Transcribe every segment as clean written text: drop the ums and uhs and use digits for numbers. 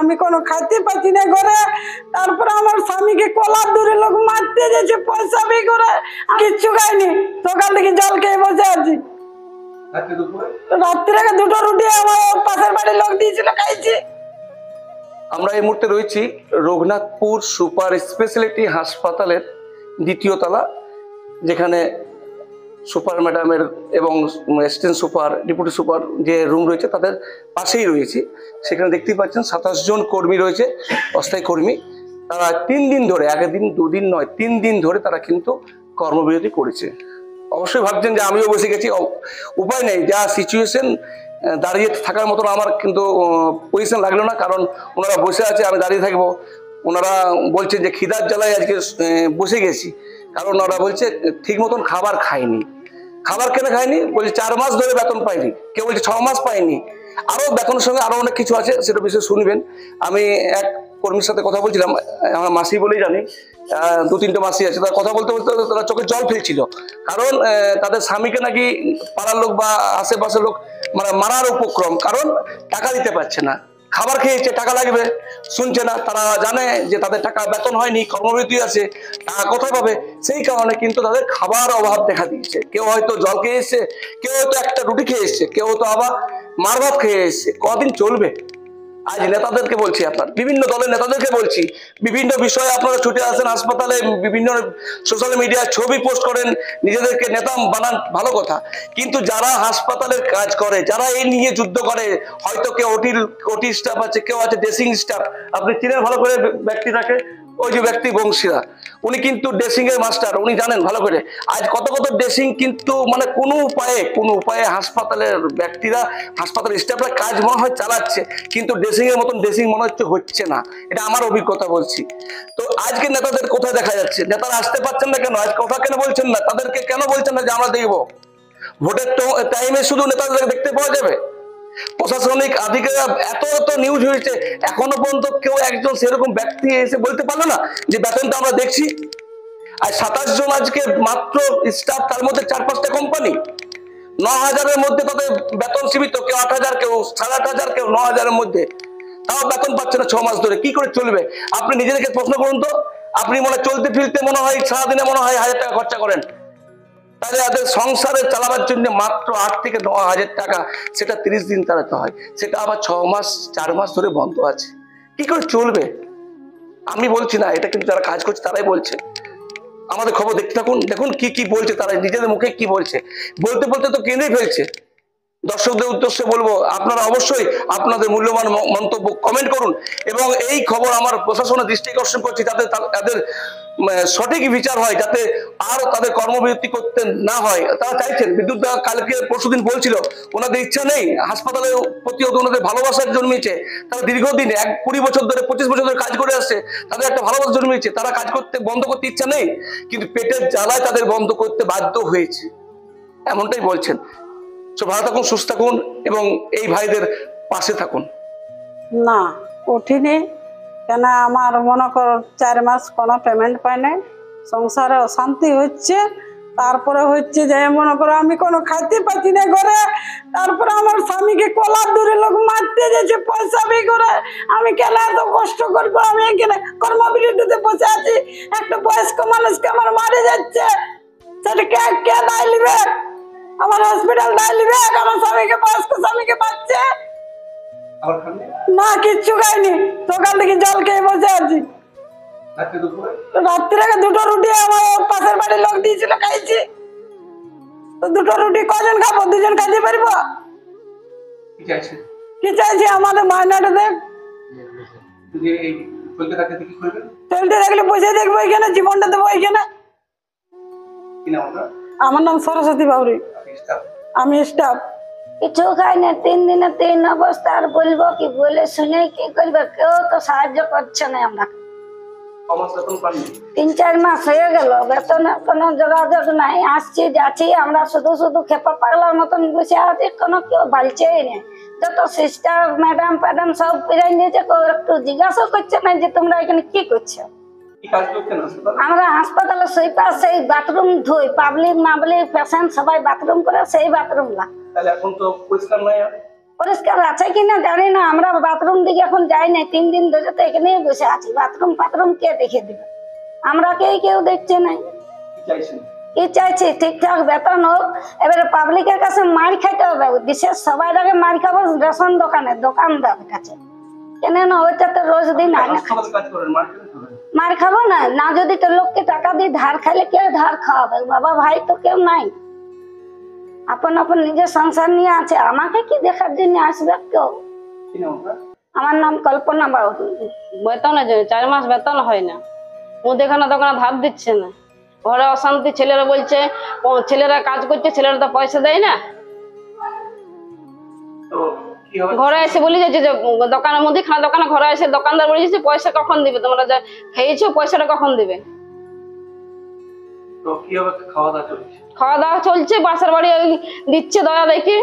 আমি কোনো খাইতে পাচ্ছি না ঘরে। তারপরে আমার স্বামীকে কলার দূরে লোক মারতে যাচ্ছে পয়সা বি করে, কিচ্ছু খাইনি। সকাল থেকে জল খেয়ে বসে আছি। রাত্রে 2টো রুটি আমার পাশের বাড়ির লোক দিয়েছিল, খাইছি। আমরা এই মুহূর্তে রয়েছি রঘুনাথপুর সুপার স্পেশালিটি হাসপাতালের 2য় তলা, যেখানে সুপার ম্যাডামের এবং অ্যাসিস্ট্যান্ট সুপার, ডেপুটি সুপার যে রুম রয়েছে তাদের পাশেই রয়েছে। সেখানে দেখতেই পাচ্ছেন 27 জন কর্মী রয়েছে, অস্থায়ী কর্মী। তারা 3 দিন ধরে, আগের দিন 2 দিন নয় 3 দিন ধরে তারা কিন্তু কর্মবিরতি করেছে। অবশ্যই ভাবছেন যে আমিও বসে গেছি, উপায় নেই, যা সিচুয়েশন, দাঁড়িয়ে থাকার মতন আমার কিন্তু পজিশন লাগলো না। কারণ ওনারা বসে আছে, আমি দাঁড়িয়ে থাকবো। ওনারা বলছে যে খিদার জ্বালায় আজকে বসে গেছি, কারণ ওরা বলছে ঠিক মতন খাবার খায়নি। খাবার কেন খায়নি? বলছে 4 মাস ধরে বেতন পাইনি, কেউ বলছে 6 মাস পাইনি। আরো বেতনের সঙ্গে আরো অনেক কিছু আছে, সেটা বিষয়ে শুনবেন। আমি এক কর্মীর সাথে কথা বলছিলাম, আমার মাসি বলেই জানি, 2-3টে মাসি আছে। তারা কথা বলতে বলতে তারা চোখে জল ফেলছিল, কারণ তাদের স্বামীকে নাকি পাড়ার লোক বা আশেপাশের লোক মানে মারার উপক্রম, কারণ টাকা দিতে পারছে না। খাবার খেয়েছে, টাকা লাগবে, শুনছে না। তারা জানে যে তাদের টাকা বেতন হয়নি, কর্মবিরতি আছে, টাকা কোথায় পাবে? সেই কারণে কিন্তু তাদের খাবার অভাব দেখা দিয়েছে। কেউ হয়তো জল খেয়ে এসছে, কেউ হয়তো একটা রুটি খেয়ে এসছে, কেউ হয়তো আবার মার ভাত খেয়ে এসছে। কদিন চলবে? আজ নেতাদেরকে বলছি, আপনার বিভিন্ন দলের নেতাদেরকে বলছি, বিভিন্ন বিষয়ে আপনারা ছুটে আসেন হাসপাতালে, বিভিন্ন সোশ্যাল মিডিয়ায় ছবি পোস্ট করেন, নিজেদেরকে নেতা বানান, ভালো কথা। কিন্তু যারা হাসপাতালের কাজ করে, যারা এই নিয়ে যুদ্ধ করে, হয়তো কেউ ওটি স্টাফ আছে, কেউ আছে ড্রেসিং স্টাফ। আপনি চিনেন ভালো করে ব্যক্তিটাকে, ওই যে ব্যক্তি বংশীরা, উনি কিন্তু ড্রেসিং এর মাস্টার, উনি জানেন ভালো করে। আজ কত কত ড্রেসিং কিন্তু মানে কোনো উপায়ে হাসপাতালের ব্যক্তিরা, হাসপাতালের স্টাফরা কাজ মনে হয় চালাচ্ছে, কিন্তু ড্রেসিং এর মতন ড্রেসিং মনে হচ্ছে না। এটা আমার অভিজ্ঞতা বলছি। তো আজকে নেতাদের কোথায় দেখা যাচ্ছে? নেতারা আসতে পারছেন না কেন? আজ কথা কেন বলছেন না? তাদেরকে কেন বলছেন না যে আমরা দেখবো? ভোটের টাইমে শুধু নেতাদের দেখতে পাওয়া যাবে? প্রশাসনিক আধিকারিকরা এত নিউজ হয়েছে, এখনো পর্যন্ত কেউ একজন সেরকম ব্যক্তি এসে বলতে পারলো না যে বেতনটা আমরা দেখছি। আর 27 জন আজকে মাত্র স্টাফ, তার মধ্যে 4-5টা কোম্পানি। 9,000-এর মধ্যে তাদের বেতন সীমিত, কেউ 8,000, কেউ 8,500, কেউ 9,000-এর মধ্যে। তাও বেতন পাচ্ছে না 6 মাস ধরে। কি করে চলবে? আপনি নিজেদেরকে প্রশ্ন করুন তো। আপনি মনে চলতে ফিরতে মনে হয় সারাদিনে মনে হয় 1,000 টাকা খরচা করেন, তাহলে তাদের সংসারে চালাবার জন্য মাত্র 8 থেকে 9,000 টাকা, সেটা 30 দিন চালাতে হয়, সেটা আবার 6 মাস 4 মাস ধরে বন্ধ আছে। কি করে চলবে? আমি বলছি না, এটা কিন্তু যারা কাজ করছে তারাই বলছে। আমাদের খবর দেখতে থাকুন, দেখুন কি বলছে তারা, নিজেদের মুখে কি বলছে। বলতে বলতে তো কেঁদে ফেলছে। দর্শকদের উদ্দেশ্যে বলবো, আপনারা অবশ্যই আপনাদের মূল্যবান মন্তব্য কমেন্ট করুন, এবং এই খবর আমার প্রশাসনের দৃষ্টি আকর্ষণ করছি, যাতে তাদের সঠিক বিচার হয়, যাতে আর তাদের কর্মবিরতি করতে না হয়। তারা চাইছেন, বিদ্যুৎ দা কালকে পরশুদিন বলছিল ওনাদের ইচ্ছা নেই, হাসপাতালের প্রতি ওনাদের ভালোবাসার জন্মেছে। তারা দীর্ঘদিন 20 বছর ধরে 25 বছর ধরে কাজ করে আসছে, তাদের একটা ভালোবাসা জন্মেছে। তারা কাজ করতে বন্ধ করতে ইচ্ছা নেই, কিন্তু পেটের জ্বালায় তাদের বন্ধ করতে বাধ্য হয়েছে, এমনটাই বলছেন। ভালো থাকুন, সুস্থ থাকুন, এবং এই ভাইদের পাশে থাকুন। না উঠিনি কেন? আমার মনে কর 4 মাস কোনো পেমেন্ট পাই নাই, সংসারে অশান্তি হচ্ছে। তারপরে হচ্ছে যে মনে করো আমি কোনো খাইতে পাচ্ছি না ঘরে। তারপরে আমার স্বামীকে কলার দূরে লোক মারতে যাচ্ছে পয়সা বি করে। আমি কেন এত কষ্ট করবো? আমি এখানে কর্মবিরতিতে বসে আছি, একটা বয়স্ক মানুষকে আমার মারে যাচ্ছে, সেটা কে দায় নিবে? আমার হসপিটাল দায় নিবে? আমার স্বামীকে, বয়স্ক স্বামীকে মারছে। না কিচ্ছু খাইনি, সকাল থেকে জল খেয়ে বসে আছি। রাত্রে 2টো রুটি আমার পাশের বাড়ির লোক দিয়েছিল, খাইছি। তো 2টো রুটি কজন খাবো? 2 জন খাইতে পারবো? কি চাইছি? আমাদের মাইনাটা দেখ। চলতে থাকলে বসে দেখবো এখানে, জীবনটা দেবো এখানে। আমার নাম সরস্বতী বাউরি, আমি স্টাফ। কিছু খাই না, 3 দিনে 3 অবস্থা। আর বলবো কি? বলে শুনে কি করবে? কেউ তো সাহায্য করছে না। আমরা 3-4 মাস হয়ে গেল, বেতনের কোনো যোগাযোগ নাই। আসছি যাচ্ছি, আমরা শুধু খেপা পাগলার মতন বসে আছি, কোনো কেউ বালছেই নেই। যত সিস্টার ম্যাডাম প্যাডাম সব ফিরাই নিয়েছে, কেউ একটু জিজ্ঞাসা করছে না যে তোমরা এখানে কি করছো। আমরা হাসপাতালে সুইপার, সেই বাথরুম ধুই, পাবলিক পেশেন্ট সবাই বাথরুম করে, সেই বাথরুম লা। তাহলে এখন তো পরিষ্কার নাই, পরিষ্কার আছে কিনা জানি না, আমরা বাথরুম দিকে এখন যাই নাই, 3 দিন ধরে তো এখানেই বসে আছি। বাথরুম কে দেখে দিবে? আমরা কেউ দেখছে নাই। কি চাইছি? ঠিকঠাক বেতন হোক। এবারে পাবলিকের কাছে মার খাইতে হবে, বিশেষ সবাই আগে মার খাবো রেশন দোকানদার কাছে। কেন না ওইটা তো রোজ দিন আগে মার খাবো না, না যদি তো লোককে টাকা দিয়ে ধার খাইলে কে ধার খাওয়াবে? বাবা ভাই তো কেউ নাই, আপন নিজের সংসার নিয়ে আছে, আমাকে কি দেখার জন্য আসবে কেউ? আমার নাম কল্পনা বাবু। বেতন 4 মাস বেতন হয় না, মুদিখানা দোকানে ধার দিচ্ছে না, ঘরে অশান্তি। ছেলেরা বলছে ছেলেরা কাজ করছে, ছেলেরা তো পয়সা দেয় না। ঘরে এসে বলি যে দোকানে মুদিখানা দোকানে ঘরে এসে দোকানদার বলেছে পয়সা কখন দিবে, তোমরা যা খেয়েছো পয়সাটা কখন দিবে? খাওয়া দাওয়া চলছে, বাসার বাড়ি দিচ্ছে দয়া দেখি।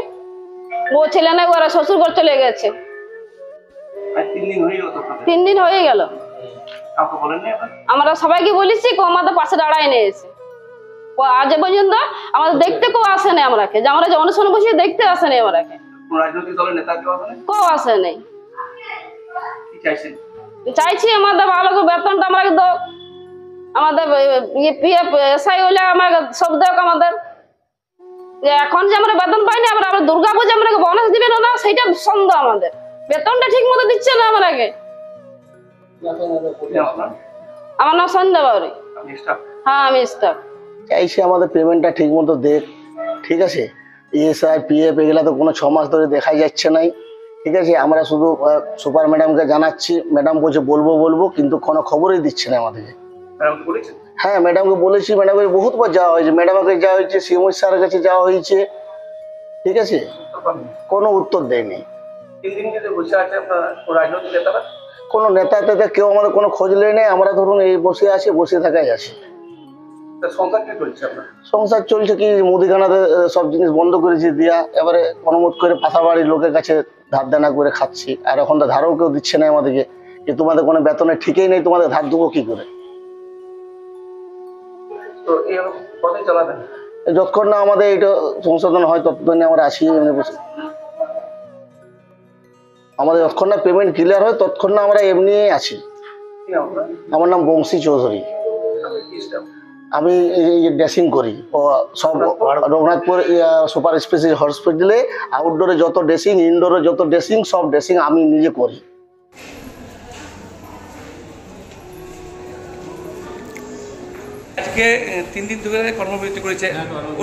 ও ছেলে নাই, ওরা শ্বশুর ঘর চলে গেছে। 3 দিন হয়ে গেল। আমরা সবাইকে বলেছি, আমাদের পাশে দাঁড়ায় নিয়ে এসে আজ পর্যন্ত আমাদের দেখতে কেউ আসে নাই। আমরা যে অনুষ্ঠানে বসে দেখতে আসে নাই, আমরাকে কেউ আসে নাই। চাইছি আমাদের ভালো করে বেতনটা আমাকে দাও, আমাদের পিএফ এসআই হলে আমার সব দেখ আমাদের। যে এখন যে আমরা বেতন পাইনি, আমরা দুর্গা পূজা আমরা বোনাস দিবে না, সেটা সন্দেহ। আমাদের বেতনটা ঠিক মতো দিচ্ছে না আমাকে। আমার নাম সন্ধ্যা বাউরি। হ্যাঁ, আমি স্টাফ। চাইছি আমাদের পেমেন্টটা ঠিক মতো দেখ, ঠিক আছে? ইএসআই পিএফ এগুলা তো কোনো 6 মাস ধরে দেখাই যাচ্ছে নাই, ঠিক আছে? আমরা শুধু সুপার ম্যাডামকে জানাচ্ছি, ম্যাডাম বলছে বলবো, কিন্তু কোনো খবরই দিচ্ছে না আমাদেরকে। হ্যাঁ, ম্যাডামকে বলেছি, ম্যাডামকে বহুতবার যাওয়া হয়েছে, ম্যাডামকে যাওয়া হয়েছে, সিএমও স্যারের কাছে যাওয়া হয়েছে, ঠিক আছে? কোনো উত্তর দেয়নি। কোনো নেতা কেউ আমাদের কোনো খোঁজ নেই। আমরা ধরুন এই বসে থাকাই আছি। সংসার চলছে কি, মুদিখানাতে সব জিনিস বন্ধ করেছি দিয়া, এবারে অনুমোদ করে পাশা বাড়ির লোকের কাছে ধার দেনা করে খাচ্ছি। আর এখন তো ধারও কেউ দিচ্ছে না আমাদেরকে, যে তোমাদের কোনো বেতনে ঠিকই নেই, তোমাদের ধার দেবো কি করে? যতক্ষণ না আমাদের এটা সংশোধন হয় ততক্ষণ আমরা আসি এমনি বসে। আমাদের যতক্ষণ না পেমেন্ট ক্লিয়ার হয় ততক্ষণ না আমরা এমনি আছি। আমার নাম বংশী চৌধুরী। আমি ড্রেসিং করি ও সব রঘুনাথপুর সুপার স্পেশাল হসপিটালে। আউটডোরে যত ড্রেসিং, ইনডোরে যত ড্রেসিং, সব ড্রেসিং আমি নিজে করি। আজকে 3 দিন ধরে কর্মবিরতি করেছে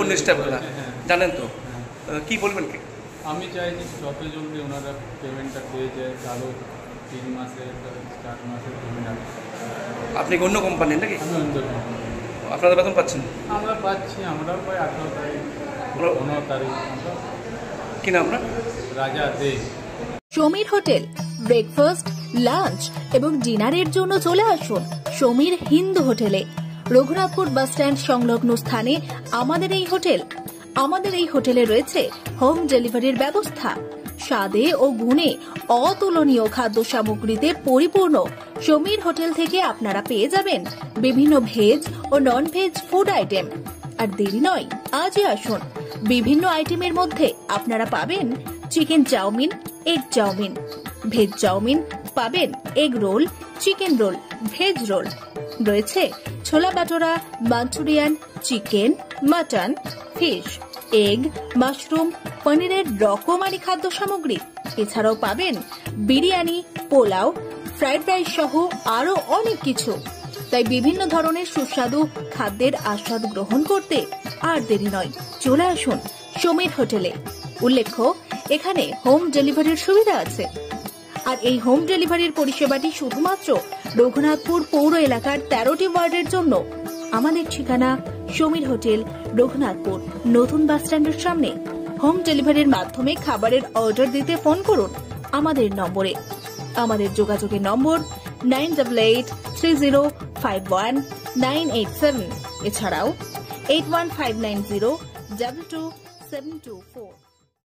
অন্য স্টাফগুলা, জানেন তো, কি বলবেন? কি আমি চাই যে যত জলদি ওনারা পেমেন্টটা পেয়ে যায়, আরও 3 মাসের 4 মাসের পেমেন্ট। আপনি অন্য কোম্পানির নাকি? আমি অন্য কোম্পানি। আপনাদের বেতন পাচ্ছেন? আমরা পাচ্ছি, আমরাও পাই 18 তারিখ 15 তারিখ। কি নাম আপনার? রাজা দে। সমীর হোটেল ব্রেকফাস্ট, লাঞ্চ এবং ডিনারের জন্য চলে আসুন সমীর হিন্দু হোটেলে। রঘুনাথপুর বাস স্ট্যান্ড সংলগ্ন স্থানে আমাদের এই হোটেল। আমাদের এই হোটেলে রয়েছে হোম ডেলিভারির ব্যবস্থা। স্বাদে ও গুণে অতুলনীয় খাদ্য সামগ্রীতে পরিপূর্ণ সমীর হোটেল থেকে আপনারা পেয়ে যাবেন বিভিন্ন ভেজ ও নন ভেজ ফুড আইটেম। আর দেরি নয়, আজই আসুন। বিভিন্ন আইটেমের মধ্যে আপনারা পাবেন chicken chowmein, egg chowmein, veg chowmein, পাবেন egg roll, chicken roll, veg roll, রয়েছে chola bhatura, manchurian, chicken, mutton, fish, egg, mushroom, পনিরের রকমারি খাদ্য সামগ্রী। এছাড়াও পাবেন বিরিয়ানি, পোলাও, ফ্রাইড রাইস সহ আরো অনেক কিছু। তাই বিভিন্ন ধরনের সুস্বাদু খাদ্যের আস্বাদ গ্রহণ করতে আর দেরি নয়, চলে আসুন সমীর হোটেলে। উল্লেখ্য, এখানে হোম ডেলিভারির সুবিধা আছে। আর এই হোম ডেলিভারির পরিষেবাটি শুধুমাত্র রঘুনাথপুর পৌর এলাকার 13টি ওয়ার্ডের জন্য। আমাদের ঠিকানা সমীর হোটেল, রঘুনাথপুর নতুন বাস স্ট্যান্ডের সামনে। হোম ডেলিভারির মাধ্যমে খাবারের অর্ডার দিতে ফোন করুন আমাদের নম্বরে। আমাদের যোগাযোগের নম্বর 9883051987, এছাড়াও 81590222724।